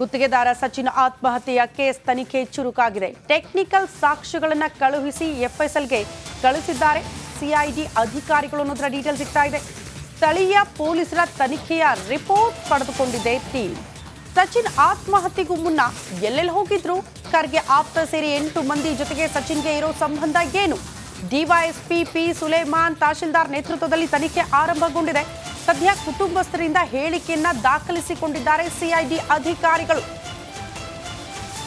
ಗುತ್ತಿಗೆದಾರ ಸಚಿನ್ ಆತ್ಮಹತ್ಯೆಯ ಕೇಸ್ ತನಿಖೆ ಚುರುಕಾಗಿದೆ. ಟೆಕ್ನಿಕಲ್ ಸಾಕ್ಷ್ಯಗಳನ್ನು ಕಳುಹಿಸಿ ಎಫ್ಎಸ್ಎಲ್ಗೆ ಕಳಿಸಿದ್ದಾರೆ ಸಿಐಡಿ ಅಧಿಕಾರಿಗಳು ಅನ್ನೋದರ ಡೀಟೇಲ್ ಸಿಗ್ತಾ ಇದೆ. ಸ್ಥಳೀಯ ಪೊಲೀಸರ ತನಿಖೆಯ ರಿಪೋರ್ಟ್ ಪಡೆದುಕೊಂಡಿದೆ ಟೀಮ್. ಸಚಿನ್ ಆತ್ಮಹತ್ಯೆಗೂ ಮುನ್ನ ಎಲ್ಲೆಲ್ಲಿ ಹೋಗಿದ್ರು, ಖರ್ಗೆ ಆಪ್ತ ಸೇರಿ 8 ಮಂದಿ ಜೊತೆಗೆ ಸಚಿನ್ಗೆ ಇರೋ ಸಂಬಂಧ ಏನು? ಡಿವೈಎಸ್ಪಿ ಪಿ ಸುಲೇಮಾನ್ ತಹಶೀಲ್ದಾರ್ ನೇತೃತ್ವದಲ್ಲಿ ತನಿಖೆ ಆರಂಭಗೊಂಡಿದೆ. ಸದ್ಯ ಕುಟುಂಬಸ್ಥರಿಂದ ಹೇಳಿಕೆಯನ್ನ ದಾಖಲಿಸಿಕೊಂಡಿದ್ದಾರೆ ಸಿಐಡಿ ಅಧಿಕಾರಿಗಳು.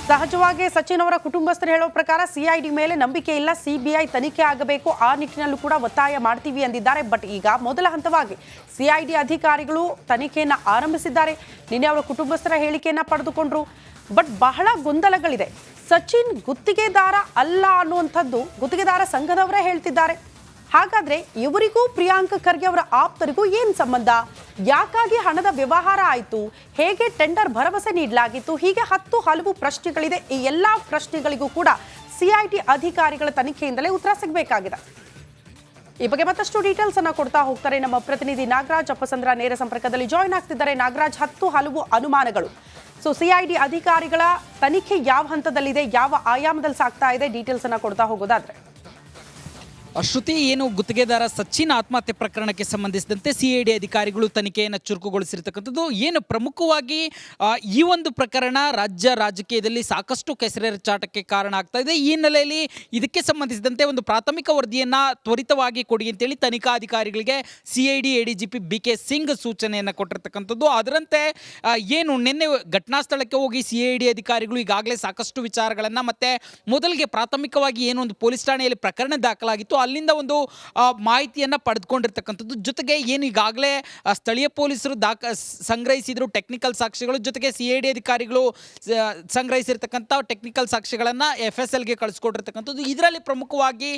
ಸಹಜವಾಗಿ ಸಚಿನ್ ಅವರ ಕುಟುಂಬಸ್ಥರು ಹೇಳೋ ಪ್ರಕಾರ ಸಿಐಡಿ ಮೇಲೆ ನಂಬಿಕೆ ಇಲ್ಲ, ಸಿಬಿಐ ತನಿಖೆ ಆಗಬೇಕು, ಆ ನಿಟ್ಟಿನಲ್ಲೂ ಕೂಡ ಒತ್ತಾಯ ಮಾಡ್ತೀವಿ ಎಂದಿದ್ದಾರೆ. ಬಟ್ ಈಗ ಮೊದಲ ಹಂತವಾಗಿ ಸಿಐಡಿ ಅಧಿಕಾರಿಗಳು ತನಿಖೆಯನ್ನ ಆರಂಭಿಸಿದ್ದಾರೆ. ನಿನ್ನೆ ಅವರ ಕುಟುಂಬಸ್ಥರ ಹೇಳಿಕೆಯನ್ನ ಪಡೆದುಕೊಂಡ್ರು. ಬಟ್ ಬಹಳ ಗೊಂದಲಗಳಿದೆ. ಸಚಿನ್ ಗುತ್ತಿಗೆದಾರ ಅಲ್ಲ ಅನ್ನುವಂಥದ್ದು ಗುತ್ತಿಗೆದಾರ ಸಂಘದವರೇ ಹೇಳ್ತಿದ್ದಾರೆ. ಹಾಗಾದ್ರೆ ಇವರಿಗೂ ಪ್ರಿಯಾಂಕ್ ಖರ್ಗೆ ಅವರ ಆಪ್ತರಿಗೂ ಏನ್ ಸಂಬಂಧ? ಯಾಕಾಗಿ ಹಣದ ವ್ಯವಹಾರ ಆಯಿತು? ಹೇಗೆ ಟೆಂಡರ್ ಭರವಸೆ ನೀಡಲಾಗಿತ್ತು? ಹೀಗೆ ಹಲವು ಪ್ರಶ್ನೆಗಳಿದೆ. ಈ ಎಲ್ಲಾ ಪ್ರಶ್ನೆಗಳಿಗೂ ಕೂಡ ಸಿಐಡಿ ಅಧಿಕಾರಿಗಳ ತನಿಖೆಯಿಂದಲೇ ಉತ್ತರ ಸಿಗಬೇಕಾಗಿದೆ. ಈ ಬಗ್ಗೆ ಮತ್ತಷ್ಟು ಡೀಟೇಲ್ಸ್ ಅನ್ನ ಕೊಡ್ತಾ ಹೋಗ್ತಾರೆ ನಮ್ಮ ಪ್ರತಿನಿಧಿ ನಾಗರಾಜ್ ಅಪ್ಪಸಂದ್ರ ನೇರ ಸಂಪರ್ಕದಲ್ಲಿ ಜಾಯ್ನ್ ಆಗ್ತಿದ್ದಾರೆ. ನಾಗರಾಜ್, ಹಲವು ಅನುಮಾನಗಳು. ಸೊ ಸಿಐಡಿ ಅಧಿಕಾರಿಗಳ ತನಿಖೆ ಯಾವ ಹಂತದಲ್ಲಿದೆ, ಯಾವ ಆಯಾಮದಲ್ಲಿ ಸಾಗ್ತಾ ಇದೆ, ಡೀಟೇಲ್ಸ್ ಅನ್ನ ಕೊಡ್ತಾ ಹೋಗೋದಾದ್ರೆ? ಶ್ರುತಿ, ಏನು ಗುತ್ತಿಗೆದಾರ ಸಚಿನ್ ಆತ್ಮಹತ್ಯೆ ಪ್ರಕರಣಕ್ಕೆ ಸಂಬಂಧಿಸಿದಂತೆ ಸಿಐಡಿ ಅಧಿಕಾರಿಗಳು ತನಿಖೆಯನ್ನು ಚುರುಕುಗೊಳಿಸಿರ್ತಕ್ಕಂಥದ್ದು. ಏನು ಪ್ರಮುಖವಾಗಿ ಈ ಒಂದು ಪ್ರಕರಣ ರಾಜ್ಯ ರಾಜಕೀಯದಲ್ಲಿ ಸಾಕಷ್ಟು ಕೆಸರೆರಚಾಟಕ್ಕೆ ಕಾರಣ ಆಗ್ತಾ ಇದೆ. ಈ ಹಿನ್ನೆಲೆಯಲ್ಲಿ ಇದಕ್ಕೆ ಸಂಬಂಧಿಸಿದಂತೆ ಒಂದು ಪ್ರಾಥಮಿಕ ವರದಿಯನ್ನು ತ್ವರಿತವಾಗಿ ಕೊಡಿ ಅಂತೇಳಿ ತನಿಖಾಧಿಕಾರಿಗಳಿಗೆ ಸಿಐಡಿ ಎಡಿಜಿಪಿ BK ಸಿಂಗ್ ಸೂಚನೆಯನ್ನು ಕೊಟ್ಟಿರ್ತಕ್ಕಂಥದ್ದು. ಅದರಂತೆ ಏನು ನಿನ್ನೆ ಘಟನಾ ಸ್ಥಳಕ್ಕೆ ಹೋಗಿ ಸಿಐಡಿ ಅಧಿಕಾರಿಗಳು ಈಗಾಗಲೇ ಸಾಕಷ್ಟು ವಿಚಾರಗಳನ್ನು ಮತ್ತೆ ಮೊದಲಿಗೆ ಪ್ರಾಥಮಿಕವಾಗಿ ಏನು ಒಂದು ಪೊಲೀಸ್ ಠಾಣೆಯಲ್ಲಿ ಪ್ರಕರಣ ದಾಖಲಾಗಿತ್ತು ಅಲ್ಲಿಂದ ಒಂದು ಮಾಹಿತಿಯನ್ನು ಪಡೆದುಕೊಂಡಿರ್ತಕ್ಕಂಥದ್ದು. ಜೊತೆಗೆ ಏನು ಈಗಾಗಲೇ ಸ್ಥಳೀಯ ಪೊಲೀಸರು ಸಂಗ್ರಹಿಸಿದ್ರು ಟೆಕ್ನಿಕಲ್ ಸಾಕ್ಷ್ಯಗಳು, ಜೊತೆಗೆ ಸಿಐಡಿ ಅಧಿಕಾರಿಗಳು ಸಂಗ್ರಹಿಸಿರ್ತಕ್ಕಂಥ ಟೆಕ್ನಿಕಲ್ ಸಾಕ್ಷ್ಯಗಳನ್ನು FSLಗೆ ಕಳಿಸ್ಕೊಟ್ಟಿರ್ತಕ್ಕಂಥದ್ದು. ಇದರಲ್ಲಿ ಪ್ರಮುಖವಾಗಿ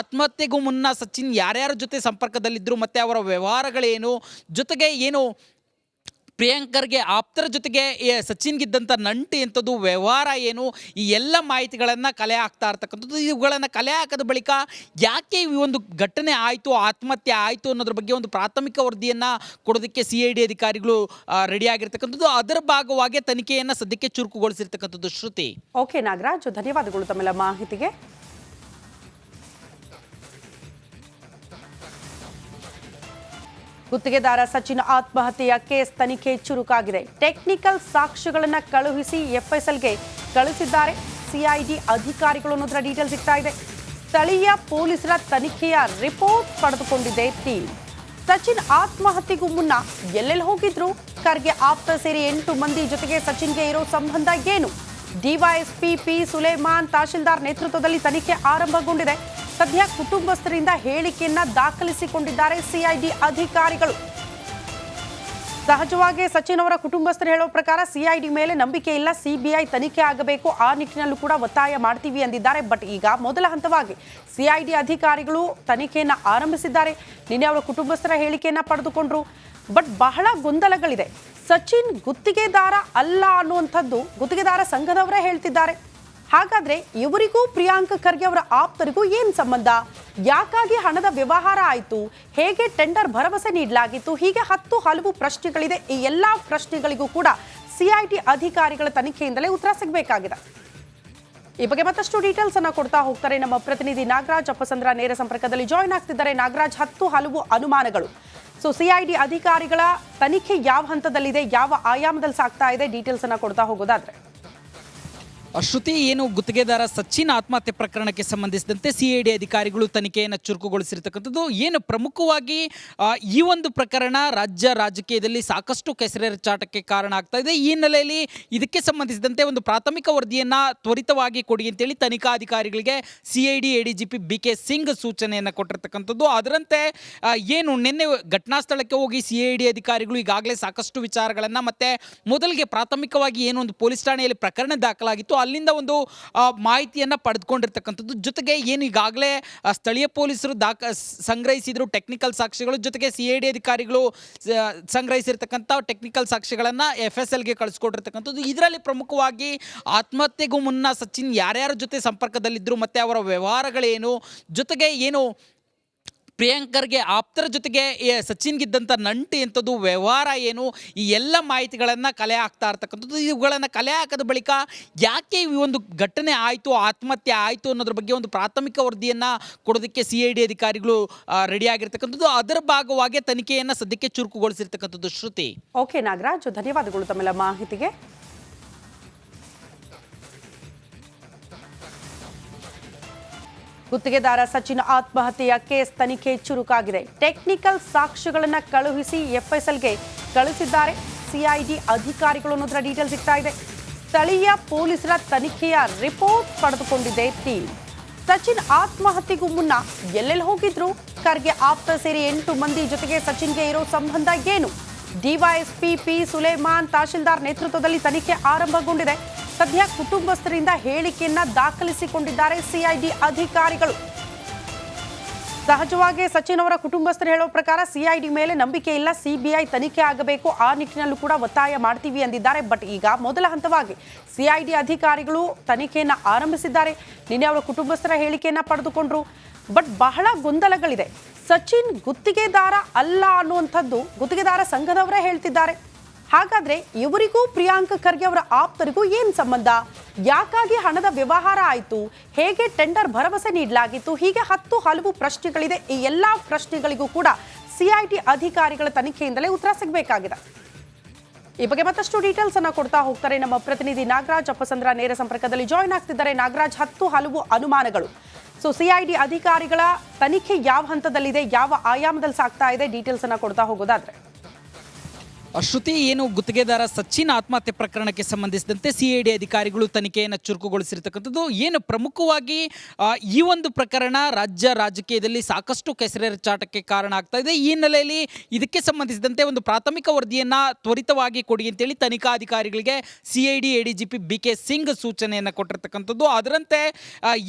ಆತ್ಮಹತ್ಯೆಗೂ ಮುನ್ನ ಸಚಿನ್ ಯಾರ್ಯಾರ ಜೊತೆ ಸಂಪರ್ಕದಲ್ಲಿದ್ದರು ಮತ್ತು ಅವರ ವ್ಯವಹಾರಗಳೇನು, ಜೊತೆಗೆ ಏನು ಪ್ರಿಯಾಂಕರ್ಗೆ ಆಪ್ತರ ಜೊತೆಗೆ ಸಚಿನ್ಗಿದ್ದಂಥ ನಂಟು ಎಂಥದ್ದು, ವ್ಯವಹಾರ ಏನು, ಈ ಎಲ್ಲ ಮಾಹಿತಿಗಳನ್ನು ಕಲೆ ಹಾಕ್ತಾ ಇರ್ತಕ್ಕಂಥದ್ದು. ಇವುಗಳನ್ನು ಕಲೆ ಹಾಕಿದ ಬಳಿಕ ಯಾಕೆ ಈ ಒಂದು ಘಟನೆ ಆಯಿತು, ಆತ್ಮಹತ್ಯೆ ಆಯಿತು ಅನ್ನೋದ್ರ ಬಗ್ಗೆ ಒಂದು ಪ್ರಾಥಮಿಕ ವರದಿಯನ್ನು ಕೊಡೋದಕ್ಕೆ ಸಿಐಡಿ ಅಧಿಕಾರಿಗಳು ರೆಡಿ ಆಗಿರ್ತಕ್ಕಂಥದ್ದು. ಅದರ ಭಾಗವಾಗಿ ತನಿಖೆಯನ್ನು ಸದ್ಯಕ್ಕೆ ಚುರುಕುಗೊಳಿಸಿರ್ತಕ್ಕಂಥದ್ದು. ಶ್ರುತಿ. ಓಕೆ ನಾಗರಾಜ್, ಧನ್ಯವಾದಗಳು ತಮ್ಮೆಲ್ಲ ಮಾಹಿತಿಗೆ. ಗುತ್ತಿಗೆದಾರ ಸಚಿನ್ ಆತ್ಮಹತ್ಯೆಯ ಕೇಸ್ ತನಿಖೆ ಚುರುಕಾಗಿದೆ. ಟೆಕ್ನಿಕಲ್ ಸಾಕ್ಷ್ಯಗಳನ್ನು ಕಳುಹಿಸಿ ಎಫ್ಎಸ್ಎಲ್ಗೆ ಕಳಿಸಿದ್ದಾರೆ ಸಿಐಡಿ ಅಧಿಕಾರಿಗಳು ಅನ್ನೋದರ ಡೀಟೇಲ್ ಸಿಗ್ತಾ ಇದೆ. ಸ್ಥಳೀಯ ಪೊಲೀಸರ ತನಿಖೆಯ ರಿಪೋರ್ಟ್ ಪಡೆದುಕೊಂಡಿದೆ ಟೀಮ್. ಸಚಿನ್ ಆತ್ಮಹತ್ಯೆಗೂ ಮುನ್ನ ಎಲ್ಲೆಲ್ಲಿ ಹೋಗಿದ್ರು, ಖರ್ಗೆ ಆಪ್ತ ಸೇರಿ 8 ಮಂದಿ ಜೊತೆಗೆ ಸಚಿನ್ಗೆ ಇರೋ ಸಂಬಂಧ ಏನು? ಡಿವೈಎಸ್ಪಿ ಪಿ ಸುಲೇಮಾನ್ ತಹಶೀಲ್ದಾರ್ ನೇತೃತ್ವದಲ್ಲಿ ತನಿಖೆ ಆರಂಭಗೊಂಡಿದೆ. ಸದ್ಯ ಕುಟುಂಬಸ್ಥರಿಂದ ಹೇಳಿಕೆಯನ್ನ ದಾಖಲಿಸಿಕೊಂಡಿದ್ದಾರೆ ಸಿಐಡಿ ಅಧಿಕಾರಿಗಳು. ಸಹಜವಾಗಿ ಸಚಿನ್ ಅವರ ಕುಟುಂಬಸ್ಥರು ಹೇಳೋ ಪ್ರಕಾರ ಸಿಐಡಿ ಮೇಲೆ ನಂಬಿಕೆ ಇಲ್ಲ, ಸಿಬಿಐ ತನಿಖೆ ಆಗಬೇಕು, ಆ ನಿಟ್ಟಿನಲ್ಲೂ ಕೂಡ ಒತ್ತಾಯ ಮಾಡ್ತೀವಿ ಎಂದಿದ್ದಾರೆ. ಬಟ್ ಈಗ ಮೊದಲ ಹಂತವಾಗಿ ಸಿಐಡಿ ಅಧಿಕಾರಿಗಳು ತನಿಖೆಯನ್ನ ಆರಂಭಿಸಿದ್ದಾರೆ. ನಿನ್ನೆ ಅವರ ಕುಟುಂಬಸ್ಥರ ಹೇಳಿಕೆಯನ್ನ ಪಡೆದುಕೊಂಡ್ರು. ಬಟ್ ಬಹಳ ಗೊಂದಲಗಳಿದೆ. ಸಚಿನ್ ಗುತ್ತಿಗೆದಾರ ಅಲ್ಲ ಅನ್ನುವಂಥದ್ದು ಗುತ್ತಿಗೆದಾರ ಸಂಘದವರೇ ಹೇಳ್ತಿದ್ದಾರೆ. ಹಾಗಾದ್ರೆ ಇವರಿಗೂ ಪ್ರಿಯಾಂಕ್ ಖರ್ಗೆ ಅವರ ಆಪ್ತರಿಗೂ ಏನ್ ಸಂಬಂಧ? ಯಾಕಾಗಿ ಹಣದ ವ್ಯವಹಾರ ಆಯಿತು? ಹೇಗೆ ಟೆಂಡರ್ ಭರವಸೆ ನೀಡಲಾಗಿತ್ತು? ಹೀಗೆ ಹಲವು ಪ್ರಶ್ನೆಗಳಿದೆ. ಈ ಎಲ್ಲಾ ಪ್ರಶ್ನೆಗಳಿಗೂ ಕೂಡ ಸಿಐಡಿ ಅಧಿಕಾರಿಗಳ ತನಿಖೆಯಿಂದಲೇ ಉತ್ತರ ಸಿಗಬೇಕಾಗಿದೆ. ಈ ಬಗ್ಗೆ ಮತ್ತಷ್ಟು ಡೀಟೇಲ್ಸ್ ಅನ್ನ ಕೊಡ್ತಾ ಹೋಗ್ತಾರೆ ನಮ್ಮ ಪ್ರತಿನಿಧಿ ನಾಗರಾಜ್ ಅಪ್ಪಸಂದ್ರ ನೇರ ಸಂಪರ್ಕದಲ್ಲಿ ಜಾಯ್ನ್ ಆಗ್ತಿದ್ದಾರೆ. ನಾಗರಾಜ್, ಹಲವು ಅನುಮಾನಗಳು. ಸೊ ಸಿಐಡಿ ಅಧಿಕಾರಿಗಳ ತನಿಖೆ ಯಾವ ಹಂತದಲ್ಲಿದೆ, ಯಾವ ಆಯಾಮದಲ್ಲಿ ಸಾಗ್ತಾ ಇದೆ, ಡೀಟೇಲ್ಸ್ ಅನ್ನ ಕೊಡ್ತಾ ಹೋಗೋದಾದ್ರೆ? ಶ್ರುತಿ, ಏನು ಗುತ್ತಿಗೆದಾರ ಸಚಿನ್ ಆತ್ಮಹತ್ಯೆ ಪ್ರಕರಣಕ್ಕೆ ಸಂಬಂಧಿಸಿದಂತೆ ಸಿಐಡಿ ಅಧಿಕಾರಿಗಳು ತನಿಖೆಯನ್ನು ಚುರುಕುಗೊಳಿಸಿರ್ತಕ್ಕಂಥದ್ದು. ಏನು ಪ್ರಮುಖವಾಗಿ ಈ ಒಂದು ಪ್ರಕರಣ ರಾಜ್ಯ ರಾಜಕೀಯದಲ್ಲಿ ಸಾಕಷ್ಟು ಕೆಸರೆರಚಾಟಕ್ಕೆ ಕಾರಣ ಆಗ್ತಾ ಇದೆ. ಈ ಹಿನ್ನೆಲೆಯಲ್ಲಿ ಇದಕ್ಕೆ ಸಂಬಂಧಿಸಿದಂತೆ ಒಂದು ಪ್ರಾಥಮಿಕ ವರದಿಯನ್ನು ತ್ವರಿತವಾಗಿ ಕೊಡಿ ಅಂತೇಳಿ ತನಿಖಾಧಿಕಾರಿಗಳಿಗೆ ಸಿಐಡಿ ಎಡಿಜಿಪಿ BK ಸಿಂಗ್ ಸೂಚನೆಯನ್ನು ಕೊಟ್ಟಿರ್ತಕ್ಕಂಥದ್ದು. ಅದರಂತೆ ಏನು ನಿನ್ನೆ ಘಟನಾ ಸ್ಥಳಕ್ಕೆ ಹೋಗಿ ಸಿಐಡಿ ಅಧಿಕಾರಿಗಳು ಈಗಾಗಲೇ ಸಾಕಷ್ಟು ವಿಚಾರಗಳನ್ನು ಮತ್ತೆ ಮೊದಲಿಗೆ ಪ್ರಾಥಮಿಕವಾಗಿ ಏನು ಒಂದು ಪೊಲೀಸ್ ಠಾಣೆಯಲ್ಲಿ ಪ್ರಕರಣ ದಾಖಲಾಗಿತ್ತು ಅಲ್ಲಿಂದ ಒಂದು ಮಾಹಿತಿಯನ್ನು ಪಡೆದುಕೊಂಡಿರ್ತಕ್ಕಂಥದ್ದು. ಜೊತೆಗೆ ಏನು ಈಗಾಗಲೇ ಸ್ಥಳೀಯ ಪೊಲೀಸರು ಸಂಗ್ರಹಿಸಿದ್ರು ಟೆಕ್ನಿಕಲ್ ಸಾಕ್ಷ್ಯಗಳು, ಜೊತೆಗೆ ಸಿಐಡಿ ಅಧಿಕಾರಿಗಳು ಸಂಗ್ರಹಿಸಿರ್ತಕ್ಕಂಥ ಟೆಕ್ನಿಕಲ್ ಸಾಕ್ಷ್ಯಗಳನ್ನು FSLಗೆ ಕಳಿಸ್ಕೊಟ್ಟಿರ್ತಕ್ಕಂಥದ್ದು. ಇದರಲ್ಲಿ ಪ್ರಮುಖವಾಗಿ ಆತ್ಮಹತ್ಯೆಗೂ ಮುನ್ನ ಸಚಿನ್ ಯಾರ್ಯಾರ ಜೊತೆ ಸಂಪರ್ಕದಲ್ಲಿದ್ದರು ಮತ್ತು ಅವರ ವ್ಯವಹಾರಗಳೇನು, ಜೊತೆಗೆ ಏನು ಪ್ರಿಯಾಂಕರ್ಗೆ ಆಪ್ತರ ಜೊತೆಗೆ ಸಚಿನ್ಗಿದ್ದಂಥ ನಂಟು ಎಂಥದ್ದು, ವ್ಯವಹಾರ ಏನು, ಈ ಎಲ್ಲ ಮಾಹಿತಿಗಳನ್ನು ಕಲೆ ಹಾಕ್ತಾ ಇರ್ತಕ್ಕಂಥದ್ದು. ಇವುಗಳನ್ನು ಕಲೆ ಹಾಕಿದ ಬಳಿಕ ಯಾಕೆ ಈ ಒಂದು ಘಟನೆ ಆಯಿತು, ಆತ್ಮಹತ್ಯೆ ಆಯಿತು ಅನ್ನೋದ್ರ ಬಗ್ಗೆ ಒಂದು ಪ್ರಾಥಮಿಕ ವರದಿಯನ್ನು ಕೊಡೋದಕ್ಕೆ CID ಅಧಿಕಾರಿಗಳು ರೆಡಿ ಆಗಿರ್ತಕ್ಕಂಥದ್ದು. ಅದರ ಭಾಗವಾಗಿ ತನಿಖೆಯನ್ನು ಸದ್ಯಕ್ಕೆ ಚುರುಕುಗೊಳಿಸಿರ್ತಕ್ಕಂಥದ್ದು. ಶ್ರುತಿ. ಓಕೆ ನಾಗರಾಜ್, ಧನ್ಯವಾದಗಳು ತಮ್ಮೆಲ್ಲ ಮಾಹಿತಿಗೆ. ಗುತ್ತಿಗೆದಾರ ಸಚಿನ್ ಆತ್ಮಹತ್ಯೆಯ ಕೇಸ್ ತನಿಖೆ ಚುರುಕಾಗಿದೆ. ಟೆಕ್ನಿಕಲ್ ಸಾಕ್ಷ್ಯಗಳನ್ನು ಕಳುಹಿಸಿ FSLಗೆ ಕಳಿಸಿದ್ದಾರೆ CID ಅಧಿಕಾರಿಗಳು ಅನ್ನೋದರ ಡೀಟೇಲ್ ಸಿಗ್ತಾ ಇದೆ. ಸ್ಥಳೀಯ ಪೊಲೀಸರ ತನಿಖೆಯ ರಿಪೋರ್ಟ್ ಪಡೆದುಕೊಂಡಿದೆ ಟೀಮ್. ಸಚಿನ್ ಆತ್ಮಹತ್ಯೆಗೂ ಮುನ್ನ ಎಲ್ಲೆಲ್ಲಿ ಹೋಗಿದ್ರು, ಖರ್ಗೆ ಆಪ್ತ ಸೇರಿ 8 ಮಂದಿ ಜೊತೆಗೆ ಸಚಿನ್ಗೆ ಇರೋ ಸಂಬಂಧ ಏನು? DYSP P ಸುಲೇಮಾನ್ ತಹಶೀಲ್ದಾರ್ ನೇತೃತ್ವದಲ್ಲಿ ತನಿಖೆ ಆರಂಭಗೊಂಡಿದೆ. ಸದ್ಯ ಕುಟುಂಬಸ್ಥರಿಂದ ಹೇಳಿಕೆಯನ್ನ ದಾಖಲಿಸಿಕೊಂಡಿದ್ದಾರೆ CID ಅಧಿಕಾರಿಗಳು. ಸಹಜವಾಗಿ ಸಚಿನ್ ಅವರ ಕುಟುಂಬಸ್ಥರು ಹೇಳೋ ಪ್ರಕಾರ CID ಮೇಲೆ ನಂಬಿಕೆ ಇಲ್ಲ, CBI ತನಿಖೆ ಆಗಬೇಕು, ಆ ನಿಟ್ಟಿನಲ್ಲೂ ಕೂಡ ಒತ್ತಾಯ ಮಾಡ್ತೀವಿ ಅಂದಿದ್ದಾರೆ. ಬಟ್ ಈಗ ಮೊದಲ ಹಂತವಾಗಿ CID ಅಧಿಕಾರಿಗಳು ತನಿಖೆಯನ್ನ ಆರಂಭಿಸಿದ್ದಾರೆ. ನಿನ್ನೆ ಅವರ ಕುಟುಂಬಸ್ಥರ ಹೇಳಿಕೆಯನ್ನ ಪಡೆದುಕೊಂಡ್ರು. ಬಟ್ ಬಹಳ ಗೊಂದಲಗಳಿದೆ. ಸಚಿನ್ ಗುತ್ತಿಗೆದಾರ ಅಲ್ಲ ಅನ್ನುವಂಥದ್ದು ಗುತ್ತಿಗೆದಾರ ಸಂಘದವರೇ ಹೇಳ್ತಿದ್ದಾರೆ. ಹಾಗಾದ್ರೆ ಇವರಿಗೂ ಪ್ರಿಯಾಂಕ್ ಖರ್ಗೆ ಅವರ ಆಪ್ತರಿಗೂ ಏನ್ ಸಂಬಂಧ? ಯಾಕಾಗಿ ಹಣದ ವ್ಯವಹಾರ ಆಯಿತು? ಹೇಗೆ ಟೆಂಡರ್ ಭರವಸೆ ನೀಡಲಾಗಿತ್ತು? ಹೀಗೆ ಹಲವು ಪ್ರಶ್ನೆಗಳಿದೆ. ಈ ಎಲ್ಲಾ ಪ್ರಶ್ನೆಗಳಿಗೂ ಕೂಡ CID ಅಧಿಕಾರಿಗಳ ತನಿಖೆಯಿಂದಲೇ ಉತ್ತರ ಸಿಗಬೇಕಾಗಿದೆ. ಈ ಬಗ್ಗೆ ಮತ್ತಷ್ಟು ಡೀಟೇಲ್ಸ್ ಅನ್ನ ಕೊಡ್ತಾ ಹೋಗ್ತಾರೆ ನಮ್ಮ ಪ್ರತಿನಿಧಿ ನಾಗರಾಜ್ ಅಪ್ಪಸಂದ್ರ ನೇರ ಸಂಪರ್ಕದಲ್ಲಿ ಜಾಯ್ನ್ ಆಗ್ತಿದ್ದಾರೆ. ನಾಗರಾಜ್, ಹಲವು ಅನುಮಾನಗಳು. ಸೊ CID ಅಧಿಕಾರಿಗಳ ತನಿಖೆ ಯಾವ ಹಂತದಲ್ಲಿದೆ, ಯಾವ ಆಯಾಮದಲ್ಲಿ ಸಾಗ್ತಾ ಇದೆ, ಡೀಟೇಲ್ಸ್ ಅನ್ನ ಕೊಡ್ತಾ ಹೋಗೋದಾದ್ರೆ. ಶ್ರುತಿ, ಏನು ಗುತ್ತಿಗೆದಾರ ಸಚಿನ್ ಆತ್ಮಹತ್ಯೆ ಪ್ರಕರಣಕ್ಕೆ ಸಂಬಂಧಿಸಿದಂತೆ CID ಅಧಿಕಾರಿಗಳು ತನಿಖೆಯನ್ನು ಚುರುಕುಗೊಳಿಸಿರ್ತಕ್ಕಂಥದ್ದು. ಏನು ಪ್ರಮುಖವಾಗಿ ಈ ಒಂದು ಪ್ರಕರಣ ರಾಜ್ಯ ರಾಜಕೀಯದಲ್ಲಿ ಸಾಕಷ್ಟು ಕೆಸರೆರಚಾಟಕ್ಕೆ ಕಾರಣ ಆಗ್ತಾ ಇದೆ. ಈ ಹಿನ್ನೆಲೆಯಲ್ಲಿ ಇದಕ್ಕೆ ಸಂಬಂಧಿಸಿದಂತೆ ಒಂದು ಪ್ರಾಥಮಿಕ ವರದಿಯನ್ನು ತ್ವರಿತವಾಗಿ ಕೊಡಿ ಅಂತೇಳಿ ತನಿಖಾಧಿಕಾರಿಗಳಿಗೆ CID ADGP BK ಸಿಂಗ್ ಸೂಚನೆಯನ್ನು ಕೊಟ್ಟಿರ್ತಕ್ಕಂಥದ್ದು. ಅದರಂತೆ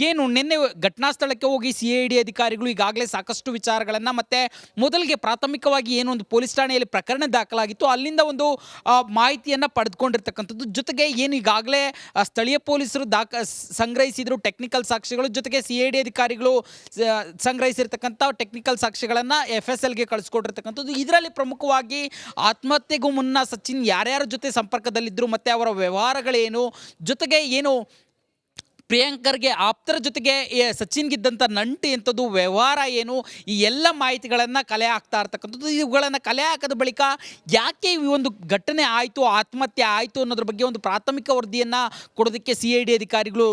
ಏನು ನಿನ್ನೆ ಘಟನಾ ಸ್ಥಳಕ್ಕೆ ಹೋಗಿ CID ಅಧಿಕಾರಿಗಳು ಈಗಾಗಲೇ ಸಾಕಷ್ಟು ವಿಚಾರಗಳನ್ನು ಮತ್ತೆ ಮೊದಲಿಗೆ ಪ್ರಾಥಮಿಕವಾಗಿ ಏನು ಒಂದು ಪೊಲೀಸ್ ಠಾಣೆಯಲ್ಲಿ ಪ್ರಕರಣ ದಾಖಲಾಗಿತ್ತು ಅಲ್ಲಿಂದ ಒಂದು ಮಾಹಿತಿಯನ್ನು ಪಡೆದುಕೊಂಡಿರ್ತಕ್ಕಂಥದ್ದು. ಜೊತೆಗೆ ಏನು ಈಗಾಗಲೇ ಸ್ಥಳೀಯ ಪೊಲೀಸರು ಸಂಗ್ರಹಿಸಿದ್ರು ಟೆಕ್ನಿಕಲ್ ಸಾಕ್ಷ್ಯಗಳು, ಜೊತೆಗೆ CID ಅಧಿಕಾರಿಗಳು ಸಂಗ್ರಹಿಸಿರ್ತಕ್ಕಂಥ ಟೆಕ್ನಿಕಲ್ ಸಾಕ್ಷ್ಯಗಳನ್ನು FSLಗೆ ಕಳಿಸ್ಕೊಟ್ಟಿರ್ತಕ್ಕಂಥದ್ದು. ಇದರಲ್ಲಿ ಪ್ರಮುಖವಾಗಿ ಆತ್ಮಹತ್ಯೆಗೂ ಮುನ್ನ ಸಚಿನ್ ಯಾರ್ಯಾರ ಜೊತೆ ಸಂಪರ್ಕದಲ್ಲಿದ್ದರು ಮತ್ತು ಅವರ ವ್ಯವಹಾರಗಳೇನು, ಜೊತೆಗೆ ಏನು ಪ್ರಿಯಾಂಕರ್ಗೆ ಆಪ್ತರ ಜೊತೆಗೆ ಸಚಿನ್ಗಿದ್ದಂಥ ನಂಟು ಎಂಥದ್ದು, ವ್ಯವಹಾರ ಏನು, ಈ ಎಲ್ಲ ಮಾಹಿತಿಗಳನ್ನು ಕಲೆ ಹಾಕ್ತಾ ಇರ್ತಕ್ಕಂಥದ್ದು. ಇವುಗಳನ್ನು ಕಲೆ ಹಾಕಿದ ಬಳಿಕ ಯಾಕೆ ಈ ಒಂದು ಘಟನೆ ಆಯಿತು, ಆತ್ಮಹತ್ಯೆ ಆಯಿತು ಅನ್ನೋದ್ರ ಬಗ್ಗೆ ಒಂದು ಪ್ರಾಥಮಿಕ ವರದಿಯನ್ನು ಕೊಡೋದಕ್ಕೆ CID ಅಧಿಕಾರಿಗಳು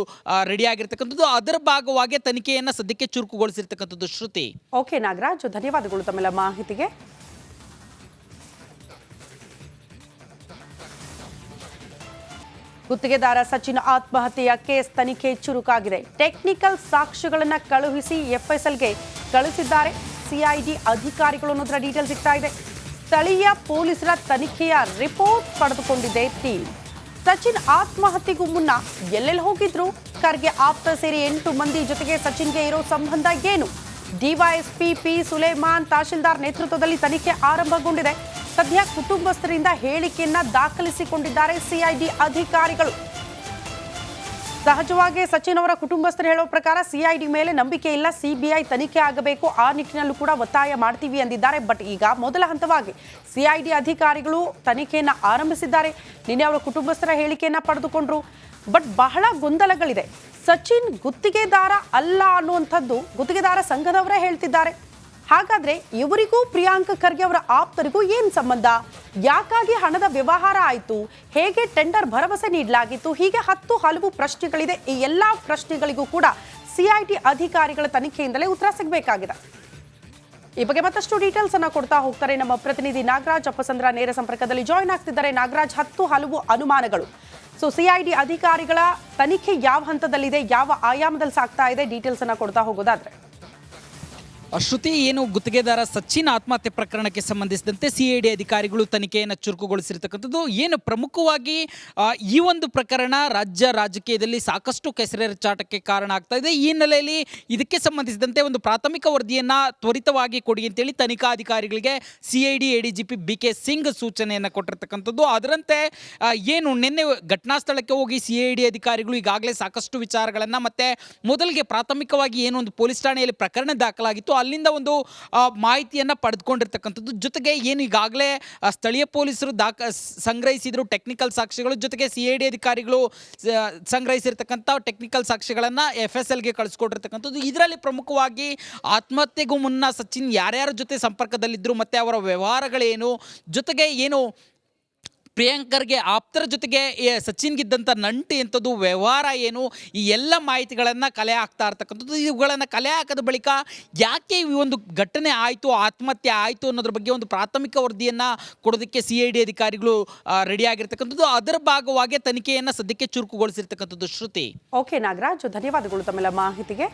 ರೆಡಿ ಆಗಿರ್ತಕ್ಕಂಥದ್ದು. ಅದರ ಭಾಗವಾಗಿ ತನಿಖೆಯನ್ನು ಸದ್ಯಕ್ಕೆ ಚುರುಕುಗೊಳಿಸಿರ್ತಕ್ಕಂಥದ್ದು. ಶ್ರುತಿ. ಓಕೆ ನಾಗರಾಜ್, ಧನ್ಯವಾದಗಳು ತಮ್ಮೆಲ್ಲ ಮಾಹಿತಿಗೆ. ಗುತ್ತಿಗೆದಾರ ಸಚಿನ್ ಆತ್ಮಹತ್ಯೆಯ ಕೇಸ್ ತನಿಖೆ ಚುರುಕಾಗಿದೆ. ಟೆಕ್ನಿಕಲ್ ಸಾಕ್ಷ್ಯಗಳನ್ನು ಕಳುಹಿಸಿ FSLಗೆ ಕಳಿಸಿದ್ದಾರೆ CID ಅಧಿಕಾರಿಗಳು ಅನ್ನೋದರ ಡೀಟೇಲ್ ಸಿಗ್ತಾ ಇದೆ. ಸ್ಥಳೀಯ ಪೊಲೀಸರ ತನಿಖೆಯ ರಿಪೋರ್ಟ್ ಪಡೆದುಕೊಂಡಿದೆ ಟೀಮ್. ಸಚಿನ್ ಆತ್ಮಹತ್ಯೆಗೂ ಮುನ್ನ ಎಲ್ಲೆಲ್ಲಿ ಹೋಗಿದ್ರು, ಖರ್ಗೆ ಆಪ್ತ ಸೇರಿ 8 ಮಂದಿ ಜೊತೆಗೆ ಸಚಿನ್ಗೆ ಇರೋ ಸಂಬಂಧ ಏನು? DYSP P ಸುಲೇಮಾನ್ ತಹಶೀಲ್ದಾರ್ ನೇತೃತ್ವದಲ್ಲಿ ತನಿಖೆ ಆರಂಭಗೊಂಡಿದೆ. ಸದ್ಯ ಕುಟುಂಬಸ್ಥರಿಂದ ಹೇಳಿಕೆಯನ್ನ ದಾಖಲಿಸಿಕೊಂಡಿದ್ದಾರೆ CID ಅಧಿಕಾರಿಗಳು. ಸಹಜವಾಗಿ ಸಚಿನ್ ಅವರ ಕುಟುಂಬಸ್ಥರು ಹೇಳೋ ಪ್ರಕಾರ CID ಮೇಲೆ ನಂಬಿಕೆ ಇಲ್ಲ, CBI ತನಿಖೆ ಆಗಬೇಕು, ಆ ನಿಟ್ಟಿನಲ್ಲೂ ಕೂಡ ಒತ್ತಾಯ ಮಾಡ್ತೀವಿ ಅಂದಿದ್ದಾರೆ. ಬಟ್ ಈಗ ಮೊದಲ ಹಂತವಾಗಿ CID ಅಧಿಕಾರಿಗಳು ತನಿಖೆಯನ್ನ ಆರಂಭಿಸಿದ್ದಾರೆ. ನಿನ್ನೆ ಅವರ ಕುಟುಂಬಸ್ಥರ ಹೇಳಿಕೆಯನ್ನ ಪಡೆದುಕೊಂಡ್ರು. ಬಟ್ ಬಹಳ ಗೊಂದಲಗಳಿದೆ. ಸಚಿನ್ ಗುತ್ತಿಗೆದಾರ ಅಲ್ಲ ಅನ್ನುವಂಥದ್ದು ಗುತ್ತಿಗೆದಾರ ಸಂಘದವರೇ ಹೇಳ್ತಿದ್ದಾರೆ. ಹಾಗಾದ್ರೆ ಇವರಿಗೂ ಪ್ರಿಯಾಂಕ್ ಖರ್ಗೆ ಅವರ ಆಪ್ತರಿಗೂ ಏನ್ ಸಂಬಂಧ? ಯಾಕಾಗಿ ಹಣದ ವ್ಯವಹಾರ ಆಯಿತು? ಹೇಗೆ ಟೆಂಡರ್ ಭರವಸೆ ನೀಡಲಾಗಿತ್ತು? ಹೀಗೆ ಹಲವು ಪ್ರಶ್ನೆಗಳಿದೆ. ಈ ಎಲ್ಲಾ ಪ್ರಶ್ನೆಗಳಿಗೂ ಕೂಡ CID ಅಧಿಕಾರಿಗಳ ತನಿಖೆಯಿಂದಲೇ ಉತ್ತರ ಸಿಗಬೇಕಾಗಿದೆ. ಈ ಬಗ್ಗೆ ಮತ್ತಷ್ಟು ಡೀಟೇಲ್ಸ್ ಅನ್ನ ಕೊಡ್ತಾ ಹೋಗ್ತಾರೆ ನಮ್ಮ ಪ್ರತಿನಿಧಿ ನಾಗರಾಜ್ ಅಪ್ಪಸಂದ್ರ ನೇರ ಸಂಪರ್ಕದಲ್ಲಿ ಜಾಯ್ನ್ ಆಗ್ತಿದ್ದಾರೆ. ನಾಗರಾಜ್, ಹಲವು ಅನುಮಾನಗಳು. ಸೊ CID ಅಧಿಕಾರಿಗಳ ತನಿಖೆ ಯಾವ ಹಂತದಲ್ಲಿದೆ, ಯಾವ ಆಯಾಮದಲ್ಲಿ ಸಾಗ್ತಾ ಇದೆ, ಡೀಟೇಲ್ಸ್ ಅನ್ನ ಕೊಡ್ತಾ ಹೋಗೋದಾದ್ರೆ. ಶ್ರುತಿ, ಏನು ಗುತ್ತಿಗೆದಾರ ಸಚಿನ್ ಆತ್ಮಹತ್ಯೆ ಪ್ರಕರಣಕ್ಕೆ ಸಂಬಂಧಿಸಿದಂತೆ CID ಅಧಿಕಾರಿಗಳು ತನಿಖೆಯನ್ನು ಚುರುಕುಗೊಳಿಸಿರ್ತಕ್ಕಂಥದ್ದು. ಏನು ಪ್ರಮುಖವಾಗಿ ಈ ಒಂದು ಪ್ರಕರಣ ರಾಜ್ಯ ರಾಜಕೀಯದಲ್ಲಿ ಸಾಕಷ್ಟು ಕೆಸರೆರಚಾಟಕ್ಕೆ ಕಾರಣ ಆಗ್ತಾ ಇದೆ. ಈ ಹಿನ್ನೆಲೆಯಲ್ಲಿ ಇದಕ್ಕೆ ಸಂಬಂಧಿಸಿದಂತೆ ಒಂದು ಪ್ರಾಥಮಿಕ ವರದಿಯನ್ನು ತ್ವರಿತವಾಗಿ ಕೊಡಿ ಅಂತೇಳಿ ತನಿಖಾಧಿಕಾರಿಗಳಿಗೆ CID ADGP BK ಸಿಂಗ್ ಸೂಚನೆಯನ್ನು ಕೊಟ್ಟಿರ್ತಕ್ಕಂಥದ್ದು. ಅದರಂತೆ ಏನು ನಿನ್ನೆ ಘಟನಾ ಸ್ಥಳಕ್ಕೆ ಹೋಗಿ CID ಅಧಿಕಾರಿಗಳು ಈಗಾಗಲೇ ಸಾಕಷ್ಟು ವಿಚಾರಗಳನ್ನು ಮತ್ತೆ ಮೊದಲಿಗೆ ಪ್ರಾಥಮಿಕವಾಗಿ ಏನು ಒಂದು ಪೊಲೀಸ್ ಠಾಣೆಯಲ್ಲಿ ಪ್ರಕರಣ ದಾಖಲಾಗಿತ್ತು ಅಲ್ಲಿಂದ ಒಂದು ಮಾಹಿತಿಯನ್ನು ಪಡೆದುಕೊಂಡಿರ್ತಕ್ಕಂಥದ್ದು. ಜೊತೆಗೆ ಏನು ಈಗಾಗಲೇ ಸ್ಥಳೀಯ ಪೊಲೀಸರು ಸಂಗ್ರಹಿಸಿದ್ರು ಟೆಕ್ನಿಕಲ್ ಸಾಕ್ಷ್ಯಗಳು, ಜೊತೆಗೆ CID ಅಧಿಕಾರಿಗಳು ಸಂಗ್ರಹಿಸಿರ್ತಕ್ಕಂಥ ಟೆಕ್ನಿಕಲ್ ಸಾಕ್ಷ್ಯಗಳನ್ನು FSLಗೆ ಕಳಿಸ್ಕೊಟ್ಟಿರ್ತಕ್ಕಂಥದ್ದು. ಇದರಲ್ಲಿ ಪ್ರಮುಖವಾಗಿ ಆತ್ಮಹತ್ಯೆಗೂ ಮುನ್ನ ಸಚಿನ್ ಯಾರ್ಯಾರ ಜೊತೆ ಸಂಪರ್ಕದಲ್ಲಿದ್ದರು ಮತ್ತು ಅವರ ವ್ಯವಹಾರಗಳೇನು, ಜೊತೆಗೆ ಏನು ಪ್ರಿಯಾಂಕರ್ಗೆ ಆಪ್ತರ ಜೊತೆಗೆ ಸಚಿನ್ಗಿದ್ದಂಥ ನಂಟು ಎಂಥದ್ದು, ವ್ಯವಹಾರ ಏನು, ಈ ಎಲ್ಲ ಮಾಹಿತಿಗಳನ್ನು ಕಲೆ ಹಾಕ್ತಾ ಇರ್ತಕ್ಕಂಥದ್ದು. ಇವುಗಳನ್ನು ಕಲೆ ಹಾಕಿದ ಬಳಿಕ ಯಾಕೆ ಈ ಒಂದು ಘಟನೆ ಆಯಿತು, ಆತ್ಮಹತ್ಯೆ ಆಯಿತು ಅನ್ನೋದ್ರ ಬಗ್ಗೆ ಒಂದು ಪ್ರಾಥಮಿಕ ವರದಿಯನ್ನು ಕೊಡೋದಕ್ಕೆ CID ಅಧಿಕಾರಿಗಳು ರೆಡಿ ಆಗಿರ್ತಕ್ಕಂಥದ್ದು. ಅದರ ಭಾಗವಾಗಿ ತನಿಖೆಯನ್ನು ಸದ್ಯಕ್ಕೆ ಚುರುಕುಗೊಳಿಸಿರ್ತಕ್ಕಂಥದ್ದು. ಶ್ರುತಿ. ಓಕೆ ನಾಗರಾಜ್, ಧನ್ಯವಾದಗಳು ತಮ್ಮೆಲ್ಲ ಮಾಹಿತಿಗೆ.